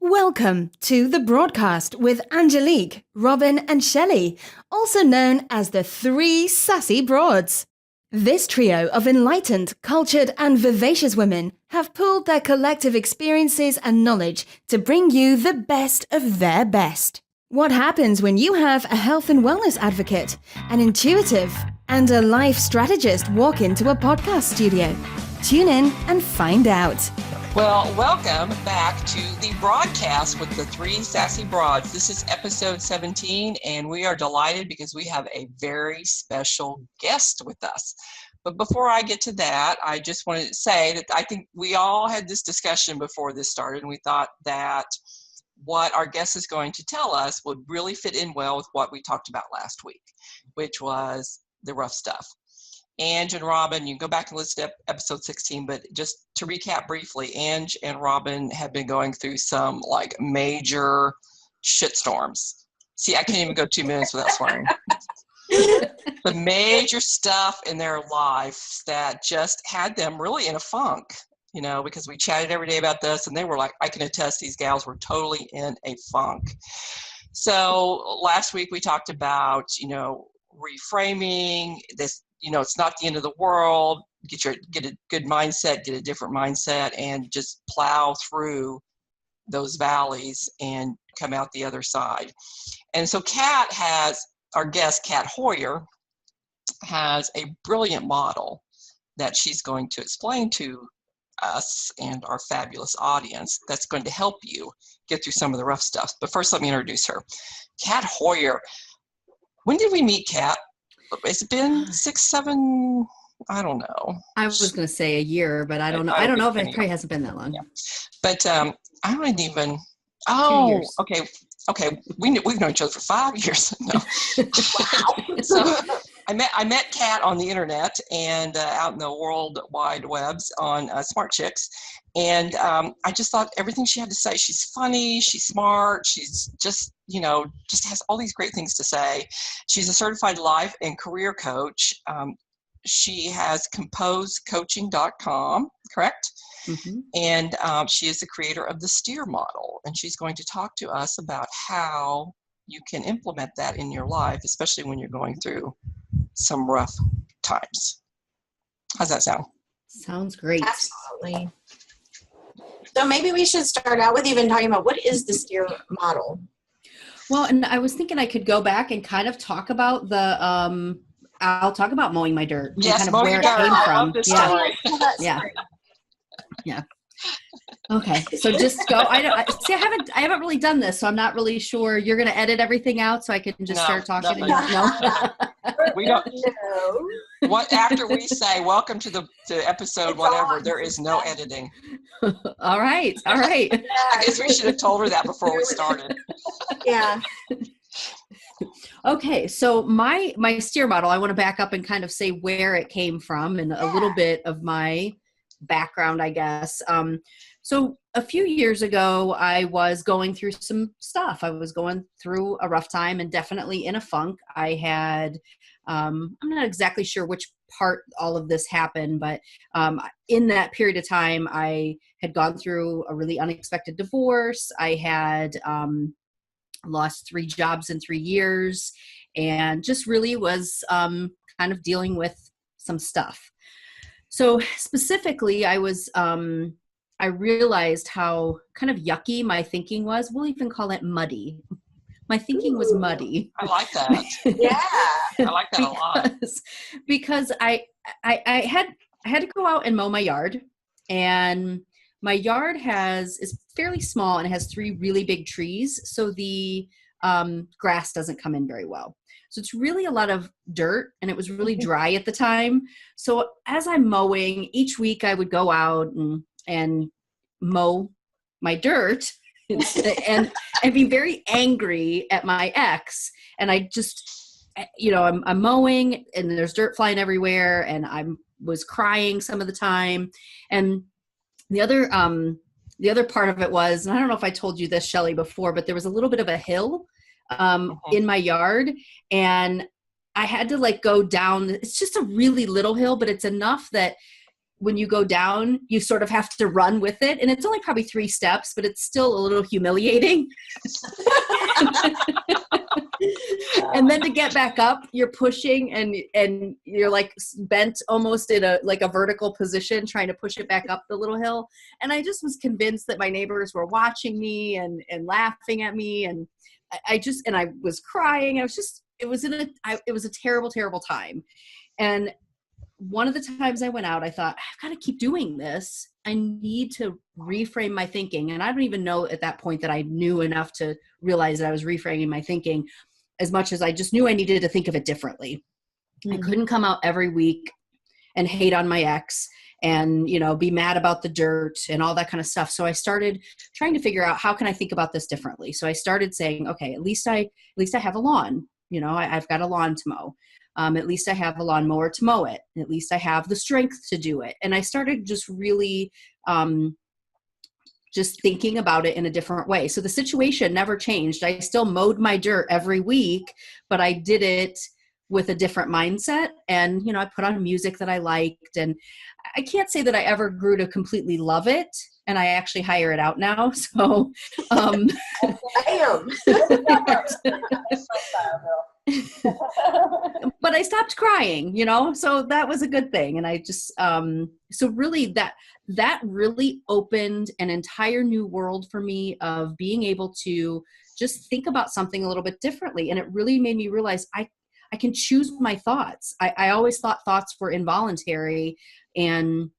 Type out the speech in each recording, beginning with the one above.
Welcome to the broadcast with Angelique, Robin, and Shelley, also known as the three Sassy Broads. This trio of enlightened, cultured, and vivacious women have pooled their collective experiences and knowledge to bring you the best of their best. What happens when you have a health and wellness advocate, an intuitive, and a life strategist walk into a podcast studio? Tune in and find out. Well, welcome back to the broadcast with the three Sassy Broads. This is episode 17, and we are delighted because we have a very special guest with us. But before I get to that, I just wanted to say that I think we all had this discussion before this started, and we thought that what our guest is going to tell us would really fit in well with what we talked about last week, which was the rough stuff. Ange and Robin, you can go back and listen to episode 16, but just to recap briefly, Ange and Robin have been going through some like major shitstorms. See, I can't even go 2 minutes without swearing. The major stuff in their life that just had them really in a funk, you know, because we chatted every day about this and they were like, I can attest these gals were totally in a funk. So last week we talked about, you know, reframing this. You know, it's not the end of the world. Get a good mindset, get a different mindset, and just plow through those valleys and come out the other side. And so our guest, Kat Hoyer, has a brilliant model that she's going to explain to us and our fabulous audience that's going to help you get through some of the rough stuff. But first, let me introduce her. Kat Hoyer. When did we meet, Kat? Has it been 6, 7? I don't know. I was going to say a year, but I don't know. I don't know if it probably hasn't been that long. Yeah. But I don't even. Oh, 2 years. Okay. We've known each other for 5 years. No. Wow. So I met Kat on the internet and out in the world wide webs on Smart Chicks, and I just thought everything she had to say. She's funny. She's smart. She's just has all these great things to say. She's a certified life and career coach. She has composecoaching.com, correct? Mm-hmm. And she is the creator of the STEER model, and she's going to talk to us about how you can implement that in your life, especially when you're going through some rough times. How's that sound? Sounds great. Absolutely. So maybe we should start out with even talking about what is the STEER model? Well, and I was thinking I could go back and kind of talk about I'll talk about mowing my dirt. Yes, kind of where it came from. Yeah. Okay, so just go. I haven't really done this, so I'm not really sure. You're going to edit everything out so I can just start talking. No. We don't. No. What after we say welcome to episode it's whatever, there is no editing. All right. I guess we should have told her that before we started. Yeah. Okay, so my STEER model, I want to back up and kind of say where it came from and a little bit of my background, I guess. So a few years ago, I was going through some stuff. I was going through a rough time and definitely in a funk. I had, I'm not exactly sure which part all of this happened, but in that period of time, I had gone through a really unexpected divorce. I had lost 3 jobs in 3 years and just really was kind of dealing with some stuff. So specifically, I realized how kind of yucky my thinking was. We'll even call it muddy. My thinking was muddy. I like that. Yeah. I like that a lot. Because I had to go out and mow my yard, and my yard is fairly small and it has 3 really big trees. So the grass doesn't come in very well. So it's really a lot of dirt, and it was really dry at the time. So as I'm mowing, each week I would go out and mow my dirt and be very angry at my ex. And I just, I'm mowing and there's dirt flying everywhere, and I was crying some of the time. And the other part of it was, and I don't know if I told you this, Shelley, before, but there was a little bit of a hill in my yard, and I had to go down. It's just a really little hill, but it's enough that when you go down, you sort of have to run with it. And it's only probably 3 steps, but it's still a little humiliating. And then to get back up, you're pushing and you're like bent almost in a vertical position, trying to push it back up the little hill. And I just was convinced that my neighbors were watching me and laughing at me. And I was crying. It was a terrible, terrible time. And one of the times I went out, I thought, I've got to keep doing this. I need to reframe my thinking. And I don't even know at that point that I knew enough to realize that I was reframing my thinking, as much as I just knew I needed to think of it differently. I couldn't come out every week and hate on my ex and, be mad about the dirt and all that kind of stuff. So I started trying to figure out, how can I think about this differently? So I started saying, okay, at least I have a lawn. I've got a lawn to mow. At least I have a lawnmower to mow it. At least I have the strength to do it. And I started just really just thinking about it in a different way. So the situation never changed. I still mowed my dirt every week, but I did it with a different mindset. And, I put on music that I liked. And I can't say that I ever grew to completely love it. And I actually hire it out now. So, but I stopped crying, so that was a good thing. And I just, so really that really opened an entire new world for me of being able to just think about something a little bit differently. And it really made me realize I can choose my thoughts. I always thought thoughts were involuntary and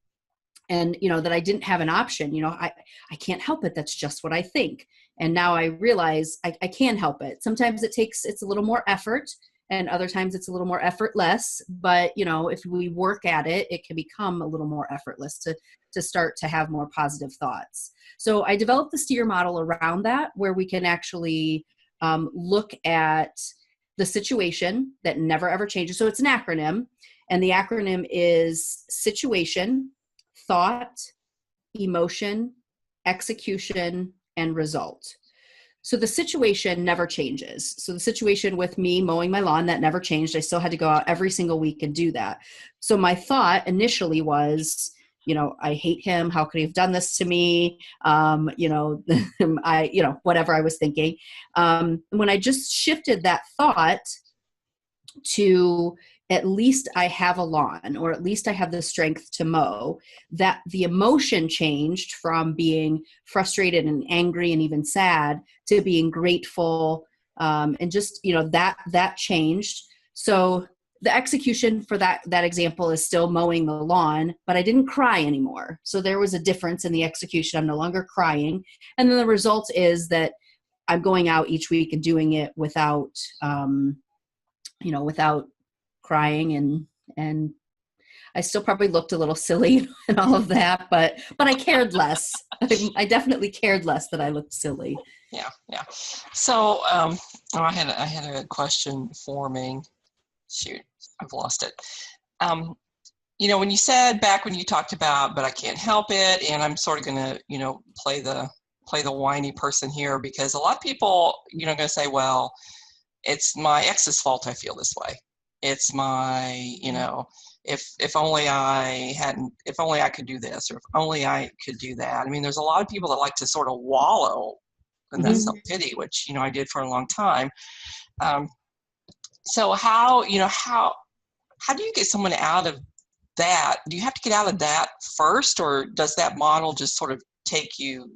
that I didn't have an option. I can't help it. That's just what I think. And now I realize I can help it. Sometimes it's a little more effort, and other times it's a little more effortless. But, if we work at it, it can become a little more effortless to start to have more positive thoughts. So I developed the STEER model around that, where we can actually look at the situation that never ever changes. So it's an acronym, and the acronym is situation, thought, emotion, execution, and result. So the situation never changes. So the situation with me mowing my lawn, that never changed. I still had to go out every single week and do that. So my thought initially was, I hate him. How could he have done this to me? Whatever I was thinking. When I just shifted that thought to, at least I have a lawn, or at least I have the strength to mow, that the emotion changed from being frustrated and angry and even sad to being grateful. And just, that changed. So the execution for that example is still mowing the lawn, but I didn't cry anymore. So there was a difference in the execution. I'm no longer crying. And then the result is that I'm going out each week and doing it without crying, and I still probably looked a little silly and all of that, but I cared less. I definitely cared less that I looked silly. Yeah. So I had a question forming. Shoot, I've lost it. When you said back when you talked about, but I can't help it, and I'm sort of going to, play the whiny person here, because a lot of people, going to say, well, it's my ex's fault I feel this way. It's my, if only I could do this, or if only I could do that. I mean, there's a lot of people that like to sort of wallow in that self-pity, which, I did for a long time. So how do you get someone out of that? Do you have to get out of that first, or does that model just sort of take you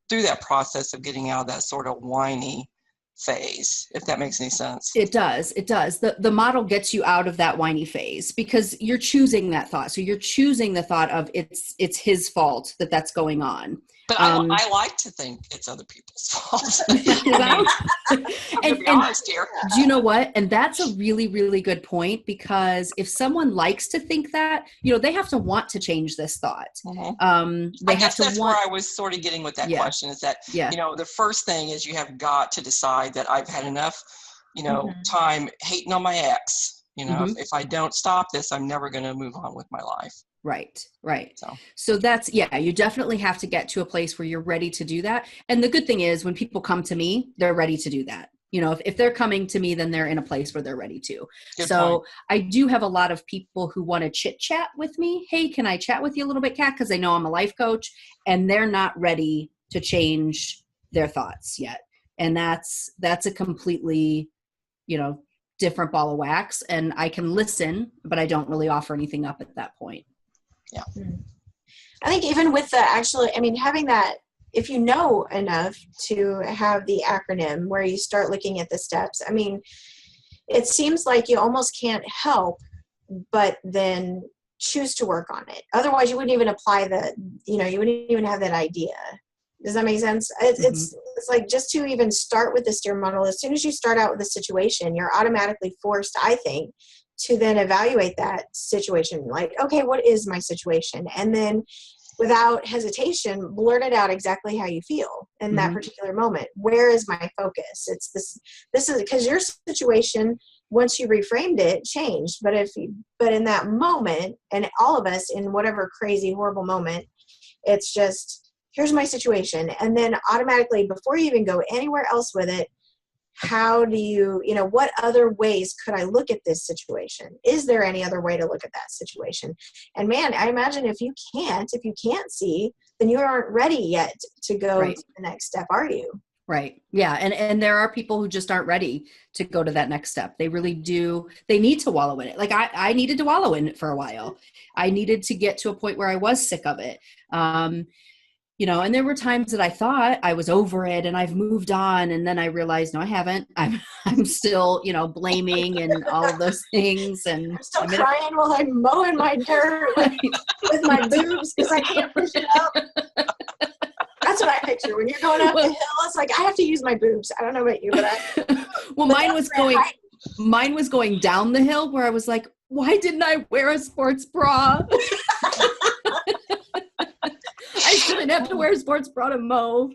through that process of getting out of that sort of whiny phase, if that makes any sense? It does. The model gets you out of that whiny phase, because you're choosing that thought. So you're choosing the thought of it's his fault that's going on. But I like to think it's other people's fault. Well, to be honest here. Do you know what? And that's a really, really good point, because if someone likes to think that, they have to want to change this thought. Mm-hmm. I guess that's where I was sort of getting with that question, is that, the first thing is you have got to decide that I've had enough, time hating on my ex. If I don't stop this, I'm never going to move on with my life. Right. So that's, you definitely have to get to a place where you're ready to do that. And the good thing is, when people come to me, they're ready to do that. You know, if they're coming to me, then they're in a place where they're ready to. Good So point. I do have a lot of people who want to chit chat with me. Hey, can I chat with you a little bit, Kat? Because they know I'm a life coach, and they're not ready to change their thoughts yet. And that's a completely, you know, different ball of wax. And I can listen, but I don't really offer anything up at that point. Yeah. I think even with the actually, I mean, having that, if you know enough to have the acronym where you start looking at the steps, I mean, it seems like you almost can't help but then choose to work on it. Otherwise, you wouldn't even apply you wouldn't even have that idea. Does that make sense? It's like just to even start with the steer model, as soon as you start out with a situation, you're automatically forced, I think, to then evaluate that situation. Like, okay, what is my situation? And then without hesitation, blurt it out exactly how you feel in that particular moment. Where is my focus? It's this is because your situation, once you reframed it, changed. But in that moment, and all of us in whatever crazy, horrible moment, it's just, here's my situation. And then automatically, before you even go anywhere else with it, how do you, what other ways could I look at this situation? Is there any other way to look at that situation? And man, I imagine if you can't see, then you aren't ready yet to go to the next step, are you? Right. Yeah. And there are people who just aren't ready to go to that next step. They really do. They need to wallow in it. Like I needed to wallow in it for a while. I needed to get to a point where I was sick of it. And there were times that I thought I was over it and I've moved on. And then I realized, no, I haven't. I'm still, blaming and all of those things. And I'm still crying while I'm mowing my dirt with my boobs because I can't push it up. That's what I picture. When you're going up the hill, it's like, I have to use my boobs. I don't know about you, but mine was going down the hill where I was like, why didn't I wear a sports bra? I shouldn't have to wear a sports bra to mow.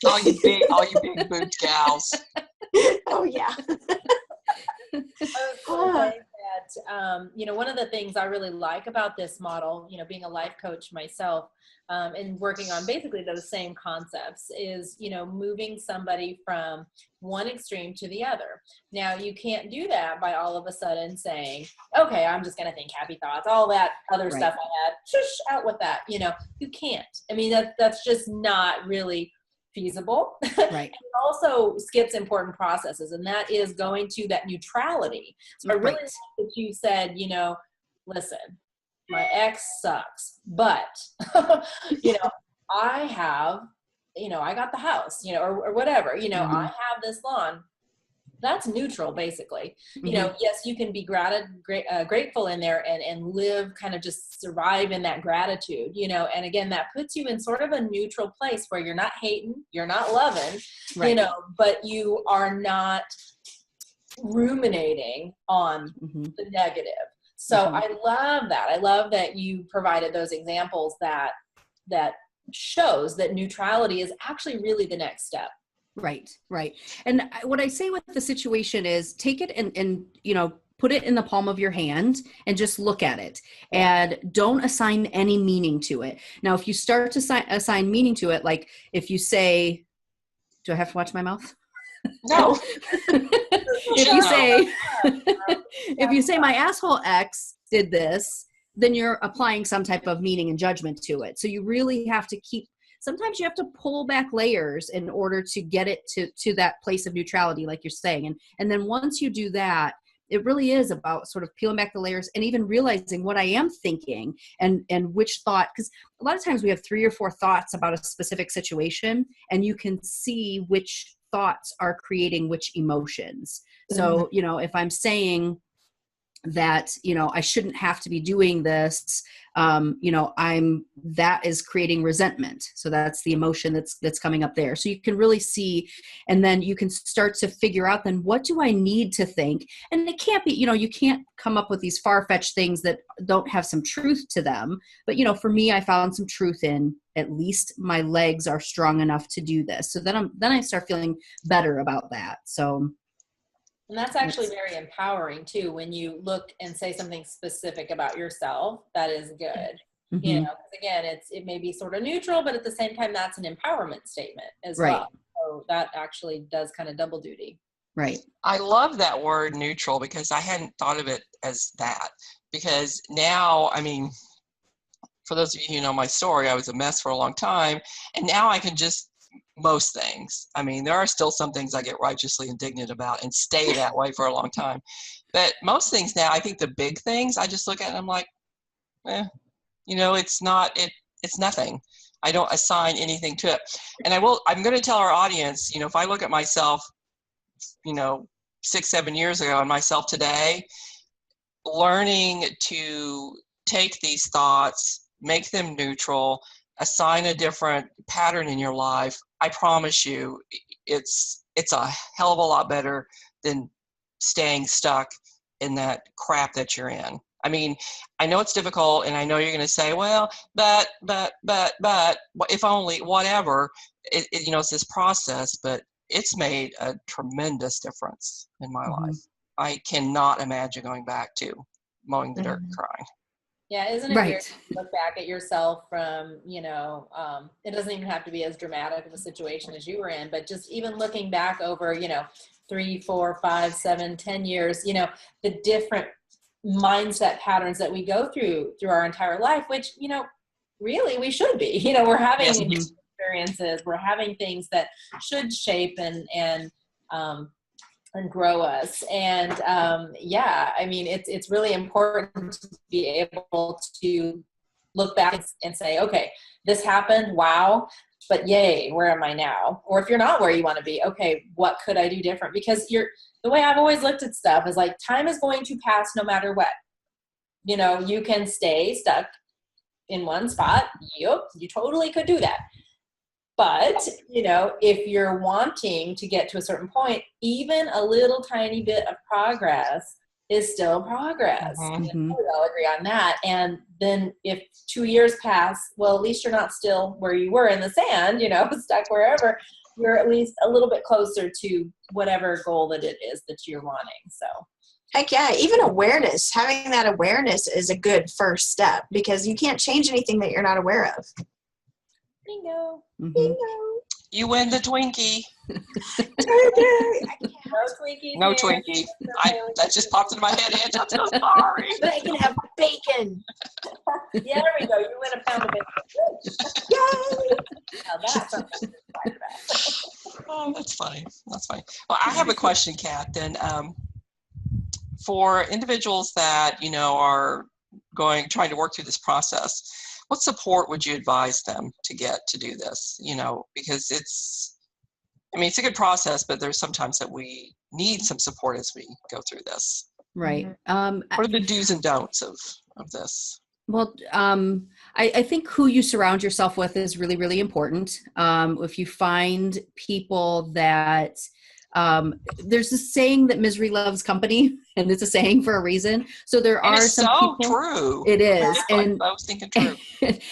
All you big boobed gals. Oh yeah. I was going to say that, one of the things I really like about this model, being a life coach myself, and working on basically those same concepts is, moving somebody from one extreme to the other. Now, you can't do that by all of a sudden saying, okay, I'm just going to think happy thoughts, all that other stuff I had, shush, out with that. You can't. I mean, that's just not really feasible. Right. It also skips important processes, and that is going to that neutrality. So I really like that you said, listen, my ex sucks, but I have, I got the house, or whatever, I have this lawn. That's neutral, basically. Yes, you can be grateful in there and live, kind of just survive in that gratitude, and again, that puts you in sort of a neutral place where you're not hating, you're not loving, but you are not ruminating on the negative. So I love that. I love that you provided those examples that shows that neutrality is actually really the next step. Right. And what I say with the situation is take it and put it in the palm of your hand and just look at it and don't assign any meaning to it. Now, if you start to assign meaning to it, like if you say, do I have to watch my mouth? No. If you say my asshole ex did this, then you're applying some type of meaning and judgment to it. So you really have to sometimes you have to pull back layers in order to get it to that place of neutrality, like you're saying. And then once you do that, it really is about sort of peeling back the layers and even realizing what I am thinking and which thought, because a lot of times we have 3 or 4 thoughts about a specific situation, and you can see which thoughts are creating which emotions. So, if I'm saying that, I shouldn't have to be doing this, that is creating resentment. So that's the emotion that's coming up there. So you can really see, and then you can start to figure out then what do I need to think? And it can't be, you can't come up with these far-fetched things that don't have some truth to them. But, for me, I found some truth in at least my legs are strong enough to do this. So then I start feeling better about that. So. And that's actually very empowering too, when you look and say something specific about yourself. That is good. Because again, it may be sort of neutral, but at the same time, that's an empowerment statement as well. So that actually does kind of double duty. Right. I love that word neutral because I hadn't thought of it as that. Because now, I mean, for those of you who know my story, I was a mess for a long time. And now I can just, most things. I mean, there are still some things I get righteously indignant about and stay that way for a long time. But most things now, I think the big things, I just look at and I'm like, it's nothing. I don't assign anything to it. And I'm going to tell our audience, if I look at myself, 6-7 years ago and myself today, learning to take these thoughts, make them neutral, assign a different pattern in your life, I promise you, it's a hell of a lot better than staying stuck in that crap that you're in. I mean, I know it's difficult, and I know you're going to say, well, but, if only, whatever. It's this process, but it's made a tremendous difference in my life. I cannot imagine going back to mowing the dirt and crying. Yeah, isn't it Right. weird to look back at yourself from, it doesn't even have to be as dramatic of a situation as you were in, but just even looking back over, 3, 4, 5, 7, 10 years, the different mindset patterns that we go through our entire life, which, really we should be, we're having experiences, we're having things that should shape and grow us. And I mean, it's really important to be able to look back and say, okay, this happened, wow, but yay, where am I now? Or if you're not where you want to be, okay, what could I do different? Because the way I've always looked at stuff is like, time is going to pass no matter what. You can stay stuck in one spot. Yep, you totally could do that. But, if you're wanting to get to a certain point, even a little tiny bit of progress is still progress. Mm-hmm. We all agree on that. And then if 2 years pass, well, at least you're not still where you were in the sand, stuck wherever. You're at least a little bit closer to whatever goal that it is that you're wanting. So. Heck yeah, even awareness, having that awareness is a good first step because you can't change anything that you're not aware of. Bingo. Mm-hmm. Bingo. You win the Twinkie. No Twinkies. No Twinkie. That just popped into my head, Ange. I'm so sorry. But I can have bacon. Yeah, there we go. You win a pound of bacon. Yay! Now that's something to fight about. Oh, that's funny. That's funny. Well, I have a question, Kat. Then, for individuals that are trying to work through this process, what support would you advise them to get to do this? Because it's a good process, but there's sometimes that we need some support as we go through this. Right. What are the do's and don'ts of this? Well, I think who you surround yourself with is really, really important. If you find people that, there's a saying that misery loves company, and it's a saying for a reason. So there are some so people. True. It is, and I was thinking true.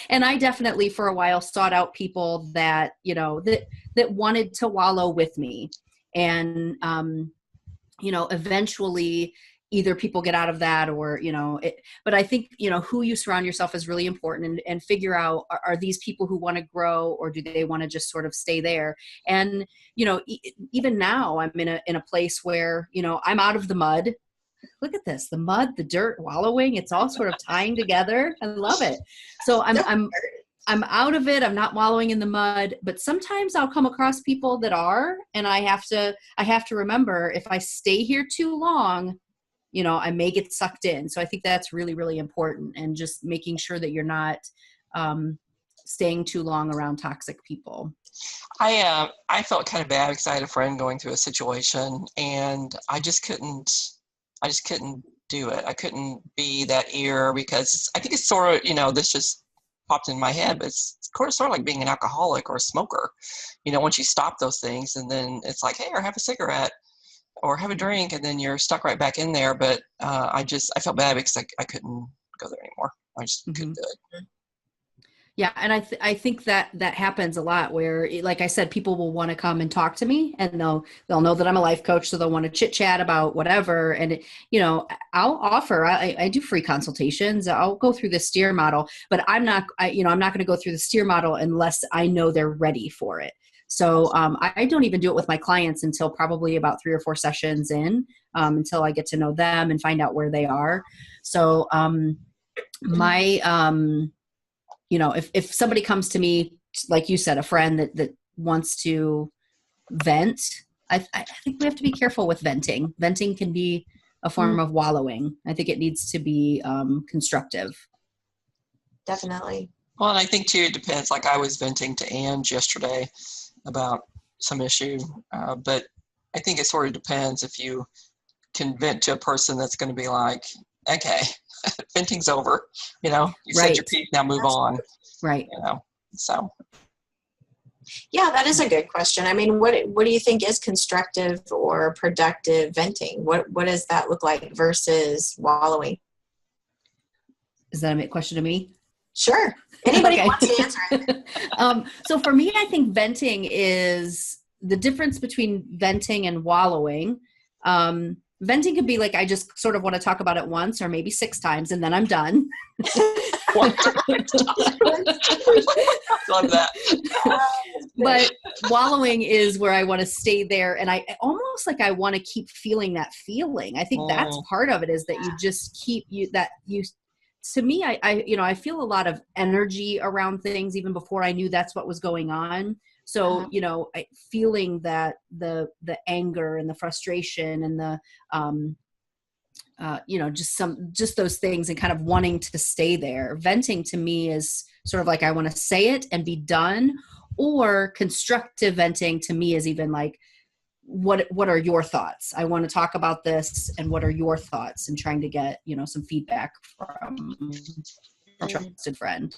And I definitely for a while sought out people that that wanted to wallow with me, and eventually either people get out of that or but I think who you surround yourself is really important, and figure out are these people who want to grow, or do they want to just sort of stay there? And even now I'm in a place where I'm out of the mud. Look at this, the mud, the dirt, wallowing, it's all sort of tying together. I love it. So I'm out of it. I'm not wallowing in the mud, but sometimes I'll come across people that are, and I have to remember, if I stay here too long, I may get sucked in. So I think that's really, really important, and just making sure that you're not staying too long around toxic people. I felt kind of bad because I had a friend going through a situation, and I just couldn't do it. I couldn't be that ear, because I think it's sort of, this just popped in my head, but it's sort of like being an alcoholic or a smoker. Once you stop those things, and then it's like, hey, or have a cigarette or have a drink, and then you're stuck right back in there. But I felt bad because I couldn't go there anymore. I just couldn't do it. Yeah. And I think that happens a lot, where, like I said, people will want to come and talk to me, and they'll know that I'm a life coach. So they'll want to chit chat about whatever. And, I'll offer, I do free consultations. I'll go through the steer model, but I'm not going to go through the steer model unless I know they're ready for it. So I don't even do it with my clients until probably about 3 or 4 sessions in, until I get to know them and find out where they are. So if somebody comes to me, like you said, a friend that wants to vent, I think we have to be careful with venting. Venting can be a form of wallowing. I think it needs to be constructive. Definitely. Well, and I think too, it depends. Like I was venting to Ange yesterday about some issue, but I think it sort of depends if you can vent to a person that's going to be like, okay, venting's over, you said your piece, now move on. Right. So. Yeah, that is a good question. I mean, what do you think is constructive or productive venting? What does that look like versus wallowing? Is that a question to me? Sure. Anybody wants to answer it. So for me, I think venting is the difference between venting and wallowing. Venting could be like, I just sort of want to talk about it once or maybe 6 times and then I'm done. Love that. But wallowing is where I want to stay there. And I almost like I want to keep feeling that feeling. I think that's part of it, is that you just keep to me, I feel a lot of energy around things even before I knew that's what was going on. So, feeling that the anger and the frustration and the, just those things and kind of wanting to stay there. Venting to me is sort of like, I want to say it and be done. Or constructive venting to me is even like, what are your thoughts? I want to talk about this, and what are your thoughts? And trying to get, some feedback from a trusted friend.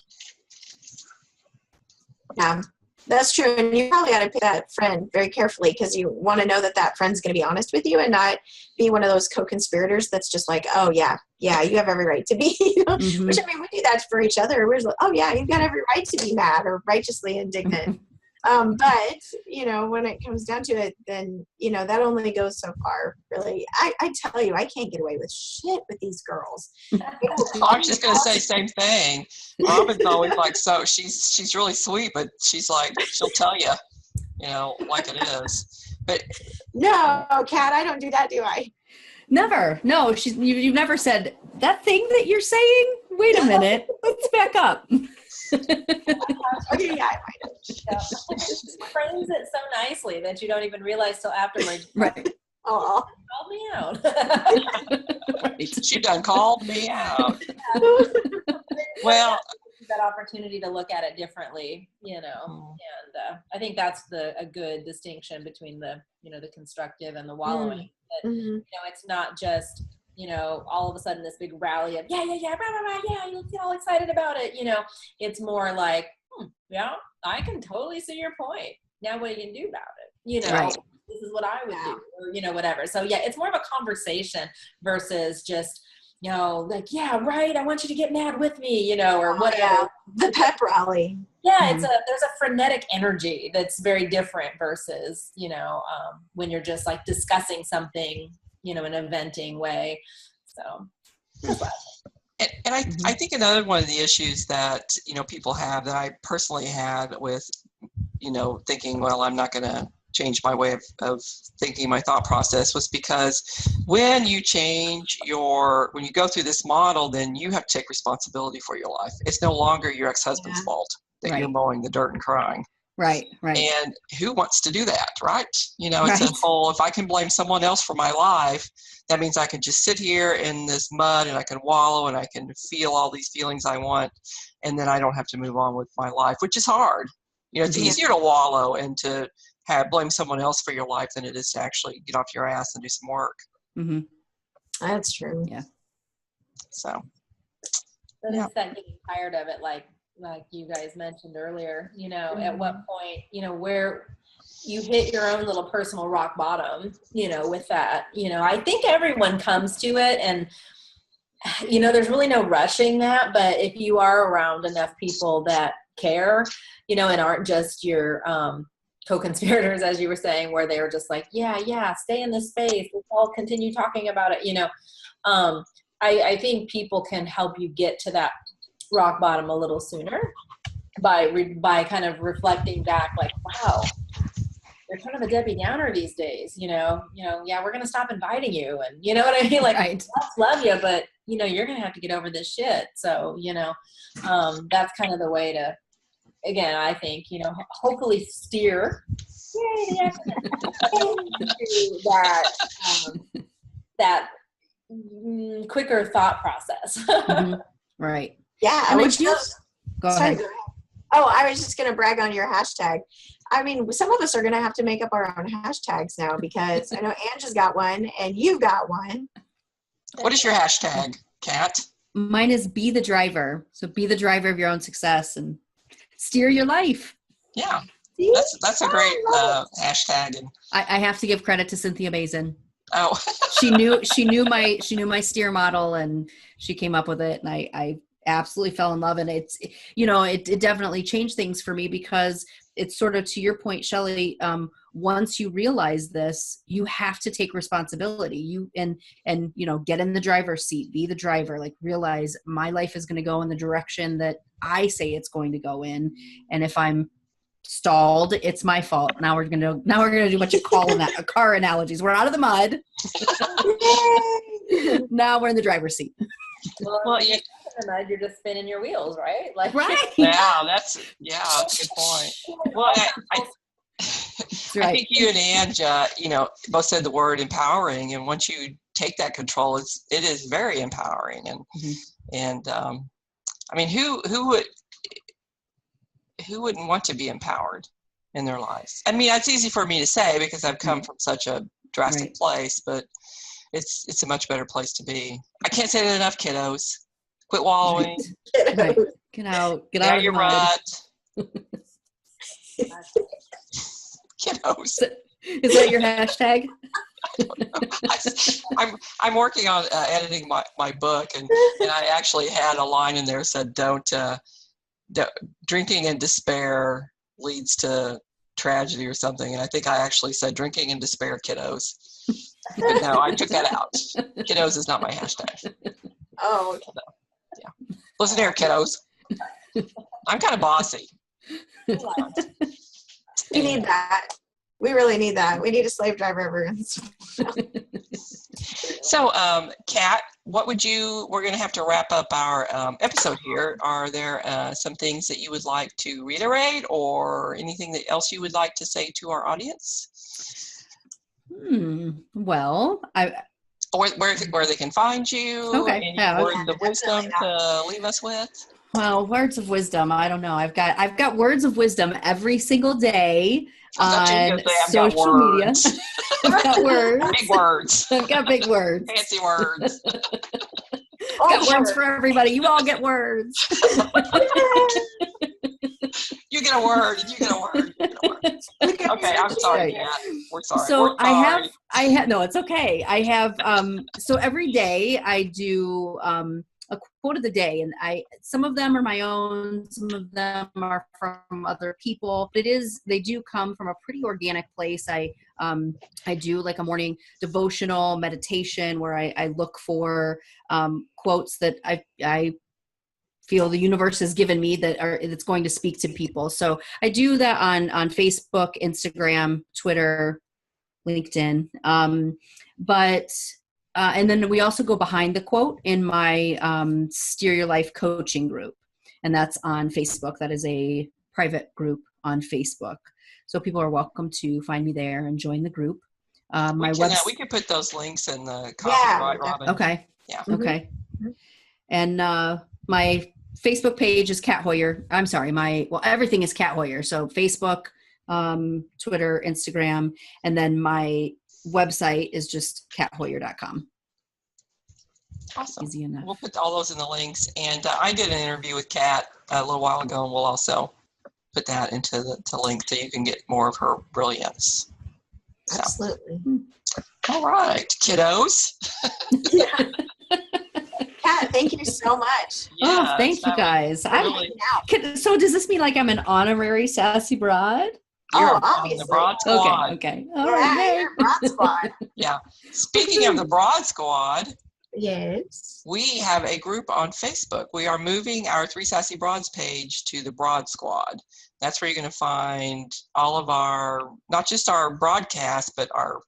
Yeah, that's true. And you probably got to pick that friend very carefully, because you want to know that friend's going to be honest with you and not be one of those co-conspirators that's just like, oh yeah, you have every right to be, Mm-hmm. Which, I mean, we do that for each other. We're just like, oh yeah, you've got every right to be mad or righteously indignant. But, when it comes down to it, then, that only goes so far, really. I tell you, I can't get away with shit with these girls. I was just going to say same thing. Robin's always like, so she's really sweet, but she's like, she'll tell you, like it is. But no, Kat, I don't do that, do I? Never. No, you've never said that thing that you're saying. Wait a minute. Let's back up. Okay, yeah, I might have. She frames it so nicely that you don't even realize till afterwards. Right. Oh, Called me out. Right. she done called me out. Well, that opportunity to look at it differently, and I think that's a good distinction between the constructive and the wallowing. That, it's not just all of a sudden this big rally of yeah, rah, rah, rah, yeah, you get all excited about it. It's more like, yeah, I can totally see your point. Now what are you gonna do about it? Right. This is what I would do, or whatever. So yeah, it's more of a conversation versus just like, yeah, right, I want you to get mad with me, or whatever. Yeah. The pep rally. Yeah, there's a frenetic energy that's very different versus, when you're just like discussing something, in a venting way. So and I think another one of the issues that, people have, that I personally had with, thinking, well, I'm not going to change my way of thinking, my thought process, was because when you when you go through this model, then you have to take responsibility for your life. It's no longer your ex-husband's fault that you're mowing the dirt and crying. Right. And who wants to do that, right? Right. It's a whole, if I can blame someone else for my life, that means I can just sit here in this mud and I can wallow and I can feel all these feelings I want, and then I don't have to move on with my life, which is hard. It's easier to wallow and to blame someone else for your life than it is to actually get off your ass and do some work. Mm-hmm. That's true. Yeah. So. But it's that getting tired of it, like you guys mentioned earlier, at what point, where you hit your own little personal rock bottom, with that, I think everyone comes to it, and, there's really no rushing that, but if you are around enough people that care, and aren't just your, co-conspirators, as you were saying, where they were just like, yeah, stay in this space, let's all continue talking about it, I think people can help you get to that rock bottom a little sooner by kind of reflecting back, like, wow, you're kind of a Debbie Downer these days, yeah, we're going to stop inviting you. And you know what I mean? Like, Right. let's love you, but you're going to have to get over this shit. So, that's kind of the way to, again, I think, hopefully steer that quicker thought process. Mm-hmm. Right. Yeah. And Which go ahead. Go ahead. Oh, I was just going to brag on your hashtag. I mean, some of us are going to have to make up our own hashtags now, because I know Ange has got one and you've got one. What is your hashtag, Kat? Mine is be the driver. So be the driver of your own success and steer your life. Yeah, See? that's a great hashtag. And I have to give credit to Cynthia Mazin. oh, She knew my steer model, and she came up with it, and I absolutely fell in love. And it's, it definitely changed things for me, because it's sort of, to your point, Shelley, once you realize this, you have to take responsibility. And get in the driver's seat, be the driver, like realize my life is going to go in the direction that I say it's going to go in. And if I'm stalled, it's my fault. Now we're gonna do a bunch of car analogies. We're out of the mud. Now we're in the driver's seat. Well, you're in the mud, you're just spinning your wheels, right? Like, Right. yeah, that's a good point. Well, I Right. think you and Ange, both said the word empowering, and once you take that control, it is very empowering. And Mm-hmm. I mean, who wouldn't want to be empowered in their lives? I mean, it's easy for me to say because I've come from such a drastic place, but it's a much better place to be. I can't say that enough, kiddos. Quit wallowing. Right. Get out Get of out the your mud. rut. Kiddos. Is that your hashtag? I'm working on editing my book, and I actually had a line in there that said, don't drinking and despair leads to tragedy or something. And I think I actually said drinking and despair, kiddos. But no, I took that out. Kiddos is not my hashtag. Oh, okay. So, yeah. Listen here, kiddos. I'm kind of bossy. We need that. We really need that. We need a slave driver everyone. So, Kat, we're going to have to wrap up our episode here. Are there some things that you would like to reiterate, or anything else you would like to say to our audience? Well, Or where they can find you? Okay. Any Yeah, words of wisdom to leave us with? well, words of wisdom. I don't know. I've got words of wisdom every single day on social media. I've got words. Big words. I've got big words. Fancy words. Got words for everybody. You all get words. You get a word. You get a word. You get a word. Okay, I'm sorry, Kat. We're sorry. So We're sorry. I have, no, it's okay. I have, so every day I do a quote of the day, and some of them are my own, some of them are from other people. They do come from a pretty organic place. I do like a morning devotional meditation where I look for quotes that I feel the universe has given me that's going to speak to people. So I do that on Facebook, Instagram, Twitter, LinkedIn. And then we also go behind the quote in my Steer Your Life coaching group. And that's on Facebook. That is a private group on Facebook. So people are welcome to find me there and join the group. We can put those links in the comments, right, Robin? Okay. Yeah. Okay. And my Facebook page is Kat Hoyer. I'm sorry. Everything is Kat Hoyer. So Facebook, Twitter, Instagram, and then my website is just kathoyer.com. Awesome. Easy enough. We'll put all those in the links. And I did an interview with Kat a little while ago, and we'll also put that into the link so you can get more of her brilliance. So. Absolutely. All right, kiddos. Kat, thank you so much. Yeah, thank you guys. So does this mean like I'm an honorary Sassy Broad? You're obviously. The Broad Squad. Okay. All right. You're Broad Squad. Yeah. Speaking of the Broad Squad, yes, we have a group on Facebook. We are moving our 3 Sassy Broads page to the Broad Squad. That's where you're going to find all of our, not just our broadcasts, but our,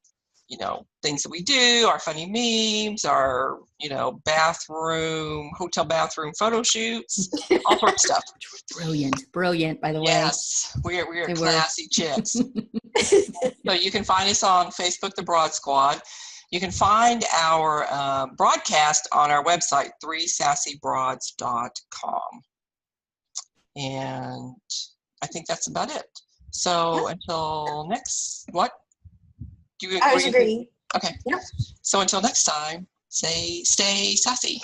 things that we do, our funny memes, our, hotel bathroom photo shoots, all sorts of stuff. Brilliant, by the way. Yes, we're They were. classy chicks. So you can find us on Facebook, The Broad Squad. You can find our broadcast on our website, 3sassybroads.com. And I think that's about it. So until next, what? Do you agree? I was agreeing. Okay. Yep. So until next time, stay sassy.